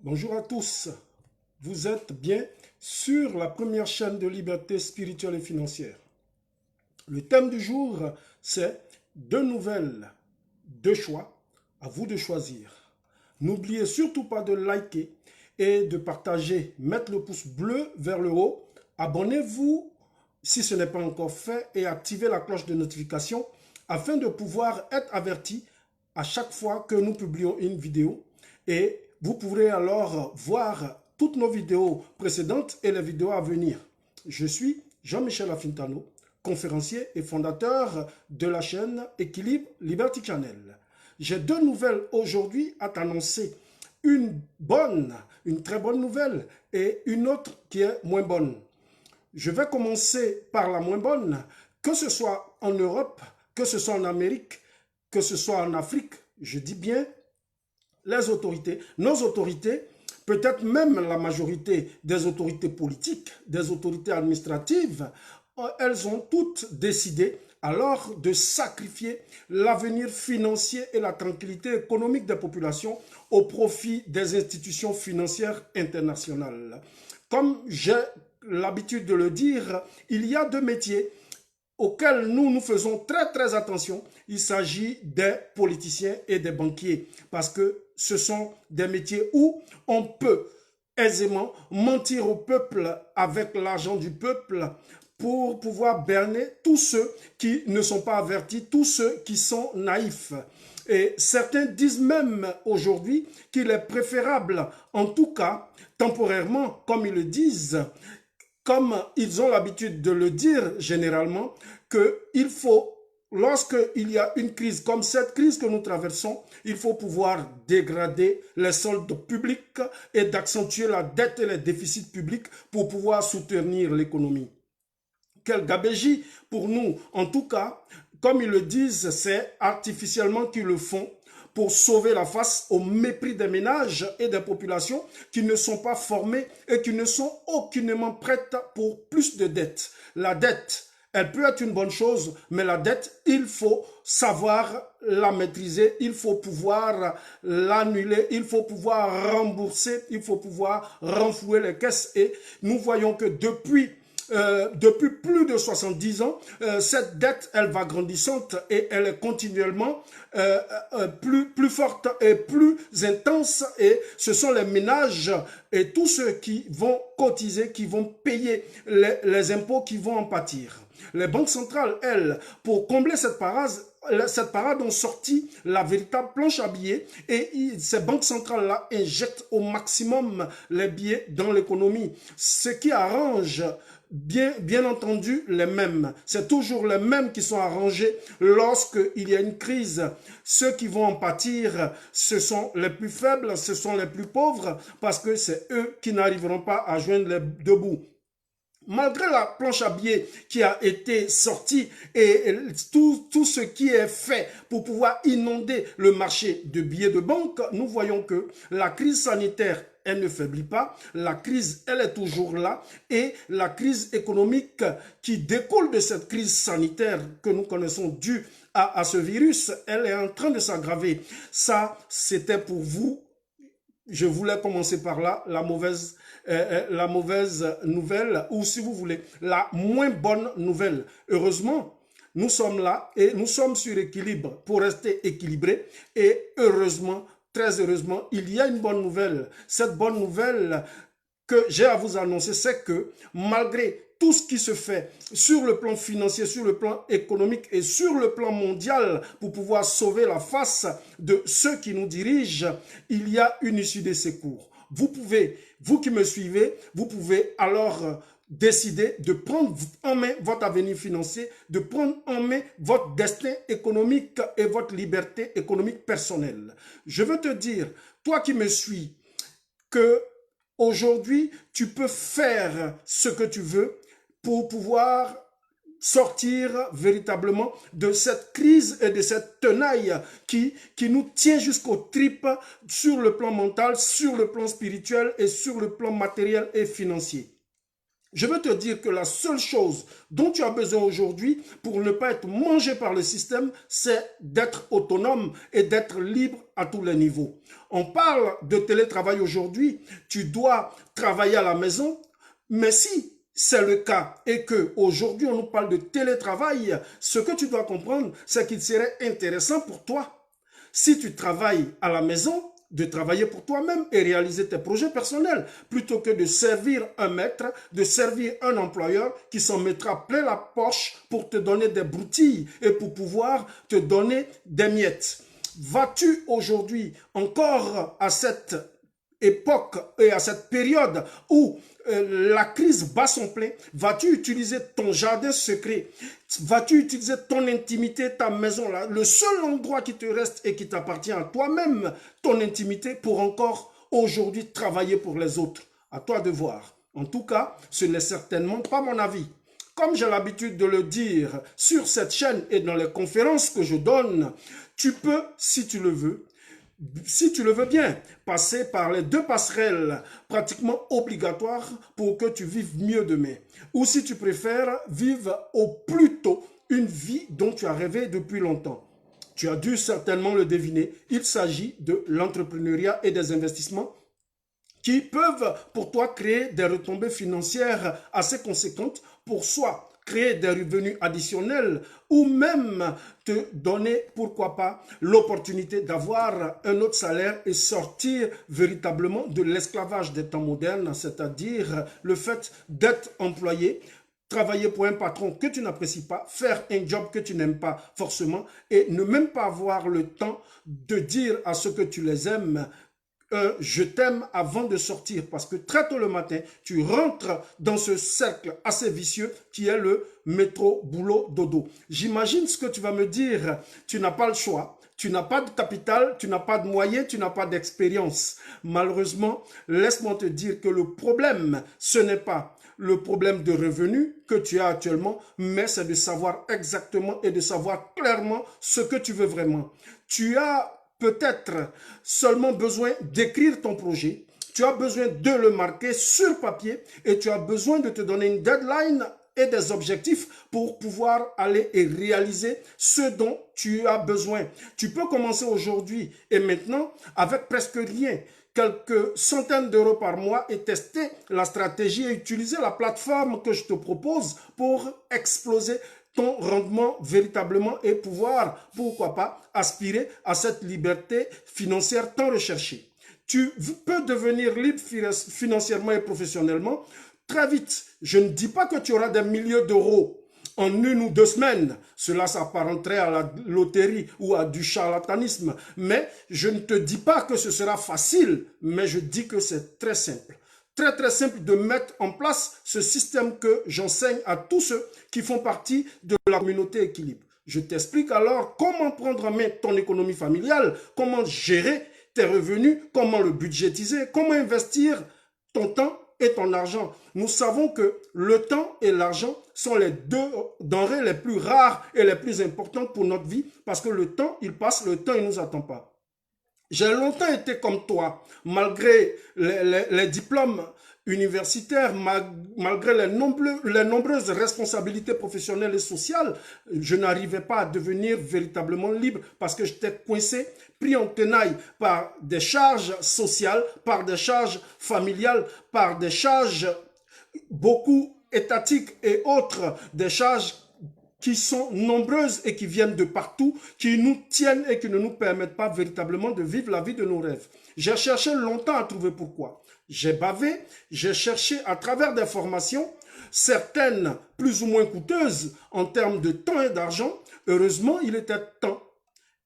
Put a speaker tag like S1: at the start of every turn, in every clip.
S1: Bonjour à tous, vous êtes bien sur la première chaîne de liberté spirituelle et financière. Le thème du jour, c'est deux nouvelles, deux choix, à vous de choisir. N'oubliez surtout pas de liker et de partager, mettre le pouce bleu vers le haut. Abonnez-vous si ce n'est pas encore fait et activez la cloche de notification afin de pouvoir être averti à chaque fois que nous publions une vidéo. Et vous pourrez alors voir toutes nos vidéos précédentes et les vidéos à venir. Je suis Jean-Michel Afintano, conférencier et fondateur de la chaîne Équilibre Liberty Channel. J'ai deux nouvelles aujourd'hui à t'annoncer. Une très bonne nouvelle et une autre qui est moins bonne. Je vais commencer par la moins bonne. Que ce soit en Europe, que ce soit en Amérique, que ce soit en Afrique, je dis bien les autorités, nos autorités, peut-être même la majorité des autorités politiques, des autorités administratives, elles ont toutes décidé alors de sacrifier l'avenir financier et la tranquillité économique des populations au profit des institutions financières internationales. Comme j'ai l'habitude de le dire, il y a deux métiers auxquels nous faisons très attention. Il s'agit des politiciens et des banquiers parce que ce sont des métiers où on peut aisément mentir au peuple avec l'argent du peuple pour pouvoir berner tous ceux qui ne sont pas avertis, tous ceux qui sont naïfs. Et certains disent même aujourd'hui qu'il est préférable, en tout cas temporairement, comme ils le disent, comme ils ont l'habitude de le dire généralement, qu'il faut, lorsqu'il y a une crise comme cette crise que nous traversons, il faut pouvoir dégrader les soldes publics et d'accentuer la dette et les déficits publics pour pouvoir soutenir l'économie. Quel gabégie pour nous. En tout cas, comme ils le disent, c'est artificiellement qu'ils le font pour sauver la face au mépris des ménages et des populations qui ne sont pas formées et qui ne sont aucunement prêtes pour plus de dettes. La dette, elle peut être une bonne chose, mais la dette, il faut savoir la maîtriser, il faut pouvoir l'annuler, il faut pouvoir rembourser, il faut pouvoir renflouer les caisses. Et nous voyons que depuis plus de 70 ans, cette dette, elle va grandissante et elle est continuellement plus forte et plus intense, et ce sont les ménages et tous ceux qui vont cotiser, qui vont payer les impôts, qui vont en pâtir. Les banques centrales, elles, pour combler cette parade ont sorti la véritable planche à billets, et ces banques centrales-là injectent au maximum les billets dans l'économie, ce qui arrange bien entendu les mêmes. C'est toujours les mêmes qui sont arrangés lorsqu'il y a une crise. Ceux qui vont en pâtir, ce sont les plus faibles, ce sont les plus pauvres, parce que c'est eux qui n'arriveront pas à joindre les deux bouts. Malgré la planche à billets qui a été sortie et tout ce qui est fait pour pouvoir inonder le marché de billets de banque, nous voyons que la crise sanitaire, elle ne faiblit pas, la crise, elle est toujours là, et la crise économique qui découle de cette crise sanitaire que nous connaissons due à ce virus, elle est en train de s'aggraver. Ça, c'était pour vous. Je voulais commencer par là, la mauvaise nouvelle, ou si vous voulez, la moins bonne nouvelle. Heureusement, nous sommes là et nous sommes sur équilibre pour rester équilibrés. Et heureusement, très heureusement, il y a une bonne nouvelle. Cette bonne nouvelle que j'ai à vous annoncer, c'est que malgré tout ce qui se fait sur le plan financier, sur le plan économique et sur le plan mondial pour pouvoir sauver la face de ceux qui nous dirigent, il y a une issue des secours. Vous qui me suivez, vous pouvez alors décider de prendre en main votre avenir financier, de prendre en main votre destin économique et votre liberté économique personnelle. Je veux te dire, toi qui me suis, que aujourd'hui, tu peux faire ce que tu veux pour pouvoir sortir véritablement de cette crise et de cette tenaille qui nous tient jusqu'aux tripes sur le plan mental, sur le plan spirituel et sur le plan matériel et financier. Je veux te dire que la seule chose dont tu as besoin aujourd'hui pour ne pas être mangé par le système, c'est d'être autonome et d'être libre à tous les niveaux. On parle de télétravail aujourd'hui, tu dois travailler à la maison, mais si c'est le cas et que aujourd'hui on nous parle de télétravail, ce que tu dois comprendre, c'est qu'il serait intéressant pour toi, si tu travailles à la maison, de travailler pour toi-même et réaliser tes projets personnels, plutôt que de servir un maître, de servir un employeur qui s'en mettra plein la poche pour te donner des broutilles et pour pouvoir te donner des miettes. Vas-tu aujourd'hui encore à cette époque et à cette période où la crise bat son plein, vas-tu utiliser ton jardin secret, vas-tu utiliser ton intimité, ta maison, là, le seul endroit qui te reste et qui t'appartient à toi-même, ton intimité, pour encore aujourd'hui travailler pour les autres? À toi de voir. En tout cas, ce n'est certainement pas mon avis. Comme j'ai l'habitude de le dire sur cette chaîne et dans les conférences que je donne, tu peux, si tu le veux bien, passer par les deux passerelles pratiquement obligatoires pour que tu vives mieux demain. Ou si tu préfères, vivre au plus tôt une vie dont tu as rêvé depuis longtemps. Tu as dû certainement le deviner, il s'agit de l'entrepreneuriat et des investissements qui peuvent pour toi créer des retombées financières assez conséquentes pour soi, créer des revenus additionnels ou même te donner, pourquoi pas, l'opportunité d'avoir un autre salaire et sortir véritablement de l'esclavage des temps modernes, c'est-à-dire le fait d'être employé, travailler pour un patron que tu n'apprécies pas, faire un job que tu n'aimes pas forcément et ne même pas avoir le temps de dire à ceux que tu les aimes je t'aime avant de sortir, parce que très tôt le matin, tu rentres dans ce cercle assez vicieux qui est le métro, boulot, dodo. J'imagine ce que tu vas me dire, tu n'as pas le choix. Tu n'as pas de capital, tu n'as pas de moyens, tu n'as pas d'expérience. Malheureusement, laisse-moi te dire que le problème, ce n'est pas le problème de revenus que tu as actuellement, mais c'est de savoir exactement et de savoir clairement ce que tu veux vraiment. Tu as peut-être seulement besoin d'écrire ton projet, tu as besoin de le marquer sur papier et tu as besoin de te donner une deadline et des objectifs pour pouvoir aller et réaliser ce dont tu as besoin. Tu peux commencer aujourd'hui et maintenant avec presque rien, quelques centaines d'euros par mois et tester la stratégie et utiliser la plateforme que je te propose pour exploser ton rendement véritablement et pouvoir, pourquoi pas, aspirer à cette liberté financière tant recherchée. Tu peux devenir libre financièrement et professionnellement très vite. Je ne dis pas que tu auras des milliers d'euros en 1 ou 2 semaines. Cela s'apparenterait à la loterie ou à du charlatanisme. Mais je ne te dis pas que ce sera facile, mais je dis que c'est très simple. Très simple de mettre en place ce système que j'enseigne à tous ceux qui font partie de la communauté équilibre. Je t'explique alors comment prendre en main ton économie familiale, comment gérer tes revenus, comment le budgétiser, comment investir ton temps et ton argent. Nous savons que le temps et l'argent sont les deux denrées les plus rares et les plus importantes pour notre vie parce que le temps, il passe, le temps, il ne nous attend pas. J'ai longtemps été comme toi, malgré les diplômes universitaires, malgré les nombreuses responsabilités professionnelles et sociales, je n'arrivais pas à devenir véritablement libre parce que j'étais coincé, pris en tenaille par des charges sociales, par des charges familiales, par des charges beaucoup étatiques et autres, des charges qui sont nombreuses et qui viennent de partout, qui nous tiennent et qui ne nous permettent pas véritablement de vivre la vie de nos rêves. J'ai cherché longtemps à trouver pourquoi. J'ai bavé, j'ai cherché à travers des formations, certaines plus ou moins coûteuses en termes de temps et d'argent. Heureusement, il était temps.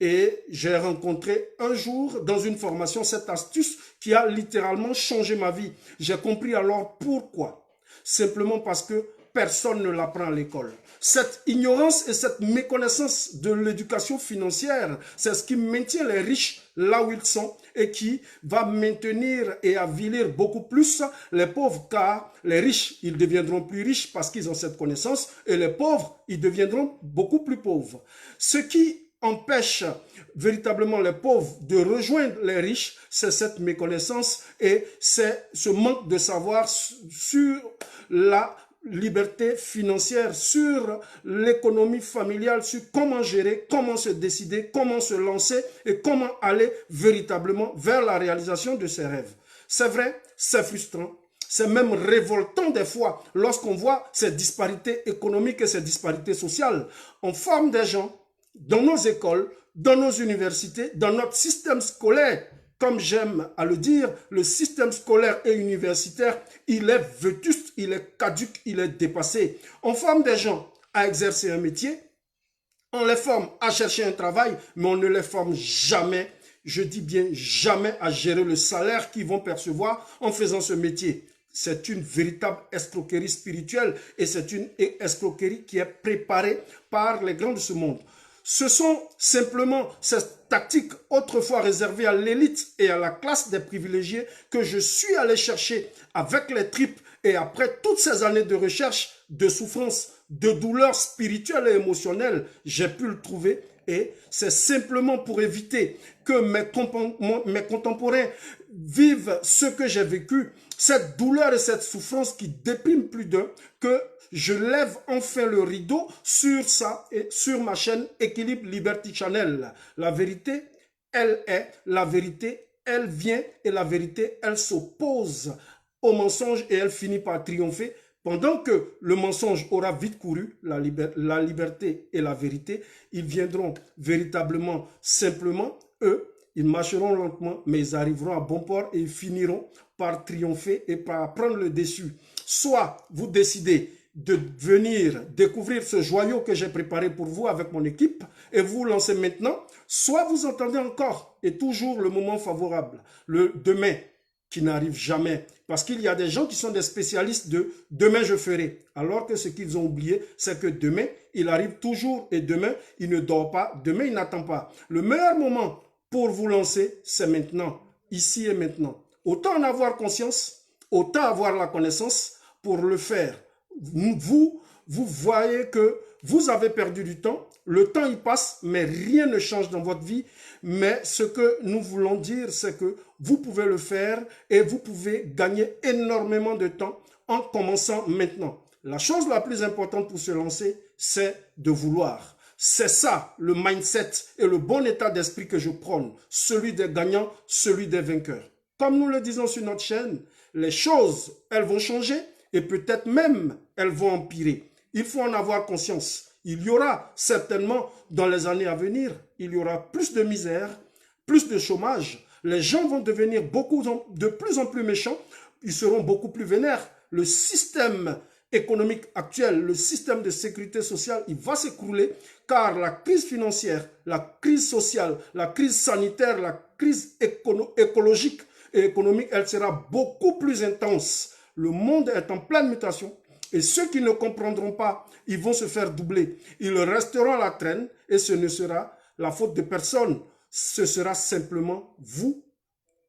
S1: Et j'ai rencontré un jour dans une formation cette astuce qui a littéralement changé ma vie. J'ai compris alors pourquoi. Simplement parce que personne ne l'apprend à l'école. Cette ignorance et cette méconnaissance de l'éducation financière, c'est ce qui maintient les riches là où ils sont et qui va maintenir et avilir beaucoup plus les pauvres, car les riches, ils deviendront plus riches parce qu'ils ont cette connaissance et les pauvres, ils deviendront beaucoup plus pauvres. Ce qui empêche véritablement les pauvres de rejoindre les riches, c'est cette méconnaissance et c'est ce manque de savoir sur la liberté financière, sur l'économie familiale, sur comment gérer, comment se décider, comment se lancer et comment aller véritablement vers la réalisation de ses rêves. C'est vrai, c'est frustrant, c'est même révoltant des fois lorsqu'on voit ces disparités économiques et ces disparités sociales. On forme des gens dans nos écoles, dans nos universités, dans notre système scolaire. Comme j'aime à le dire, le système scolaire et universitaire, il est vétuste, il est caduc, il est dépassé. On forme des gens à exercer un métier, on les forme à chercher un travail, mais on ne les forme jamais, je dis bien jamais, à gérer le salaire qu'ils vont percevoir en faisant ce métier. C'est une véritable escroquerie spirituelle et c'est une escroquerie qui est préparée par les grands de ce monde. Ce sont simplement ces tactiques autrefois réservées à l'élite et à la classe des privilégiés que je suis allé chercher avec les tripes et après toutes ces années de recherche, de souffrance, de douleur spirituelle et émotionnelle, j'ai pu le trouver et c'est simplement pour éviter que mes contemporains vivent ce que j'ai vécu, cette douleur et cette souffrance qui dépriment plus d'un, que je lève enfin le rideau sur ça et sur ma chaîne Équilibre Liberty Channel. La vérité, elle est, la vérité, elle vient et la vérité, elle s'oppose au mensonge et elle finit par triompher. Pendant que le mensonge aura vite couru, la liberté et la vérité, ils viendront véritablement, simplement, eux, ils marcheront lentement, mais ils arriveront à bon port et ils finiront par triompher et par prendre le dessus. Soit vous décidez de venir découvrir ce joyau que j'ai préparé pour vous avec mon équipe et vous lancez maintenant, soit vous entendez encore et toujours le moment favorable, le demain qui n'arrive jamais. Parce qu'il y a des gens qui sont des spécialistes de « demain je ferai ». Alors que ce qu'ils ont oublié, c'est que demain, il arrive toujours et demain, il ne dort pas, demain, il n'attend pas. Le meilleur moment pour vous lancer, c'est maintenant, ici et maintenant. Autant en avoir conscience, autant avoir la connaissance pour le faire. Vous voyez que vous avez perdu du temps, le temps il passe, mais rien ne change dans votre vie. Mais ce que nous voulons dire, c'est que vous pouvez le faire et vous pouvez gagner énormément de temps en commençant maintenant. La chose la plus importante pour se lancer, c'est de vouloir. C'est ça le mindset et le bon état d'esprit que je prône, celui des gagnants, celui des vainqueurs. Comme nous le disons sur notre chaîne, les choses, elles vont changer et peut-être même elles vont empirer. Il faut en avoir conscience. Il y aura certainement dans les années à venir, il y aura plus de misère, plus de chômage. Les gens vont devenir de plus en plus méchants, ils seront beaucoup plus vénères. Le système économique actuel, le système de sécurité sociale, il va s'écrouler car la crise financière, la crise sociale, la crise sanitaire, la crise écologique et économique, elle sera beaucoup plus intense. Le monde est en pleine mutation et ceux qui ne comprendront pas, ils vont se faire doubler. Ils resteront à la traîne et ce ne sera la faute de personne. Ce sera simplement vous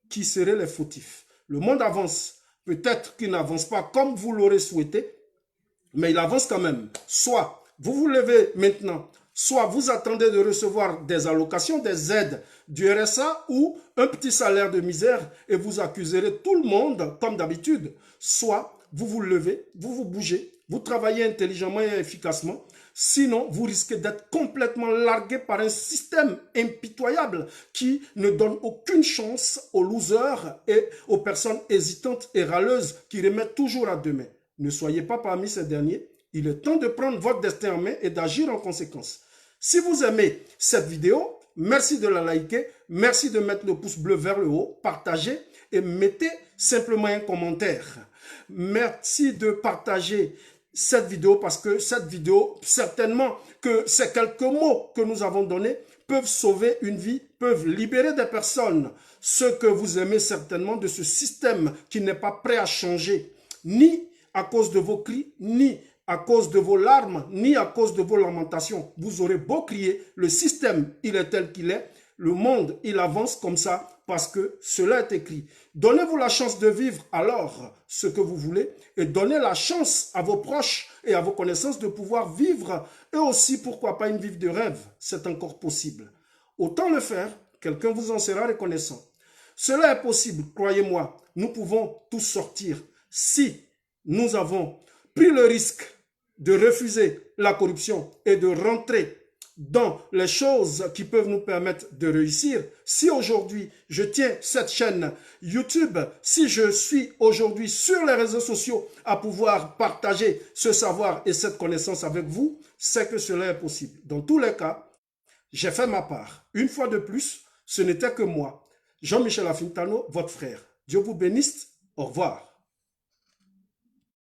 S1: qui serez les fautifs. Le monde avance. Peut-être qu'il n'avance pas comme vous l'aurez souhaité, mais il avance quand même. Soit vous vous levez maintenant, soit vous attendez de recevoir des allocations, des aides du RSA ou un petit salaire de misère et vous accuserez tout le monde comme d'habitude. Soit vous vous levez, vous vous bougez, vous travaillez intelligemment et efficacement. Sinon, vous risquez d'être complètement largué par un système impitoyable qui ne donne aucune chance aux losers et aux personnes hésitantes et râleuses qui remettent toujours à demain. Ne soyez pas parmi ces derniers. Il est temps de prendre votre destin en main et d'agir en conséquence. Si vous aimez cette vidéo, merci de la liker, merci de mettre le pouce bleu vers le haut, partagez et mettez simplement un commentaire. Merci de partager cette vidéo parce que cette vidéo, certainement que ces quelques mots que nous avons donnés peuvent sauver une vie, peuvent libérer des personnes. Ce que vous aimez certainement de ce système qui n'est pas prêt à changer, ni à cause de vos cris, ni à cause de vos larmes, ni à cause de vos lamentations. Vous aurez beau crier, le système, il est tel qu'il est. Le monde, il avance comme ça parce que cela est écrit. Donnez-vous la chance de vivre alors ce que vous voulez et donnez la chance à vos proches et à vos connaissances de pouvoir vivre et aussi, pourquoi pas, une vie de rêve. C'est encore possible. Autant le faire, quelqu'un vous en sera reconnaissant. Cela est possible, croyez-moi. Nous pouvons tous sortir si nous avons pris le risque de refuser la corruption et de rentrer dans les choses qui peuvent nous permettre de réussir. Si aujourd'hui je tiens cette chaîne YouTube, si je suis aujourd'hui sur les réseaux sociaux à pouvoir partager ce savoir et cette connaissance avec vous, c'est que cela est possible. Dans tous les cas, j'ai fait ma part. Une fois de plus, ce n'était que moi, Jean-Michel Afintano, votre frère. Dieu vous bénisse. Au revoir.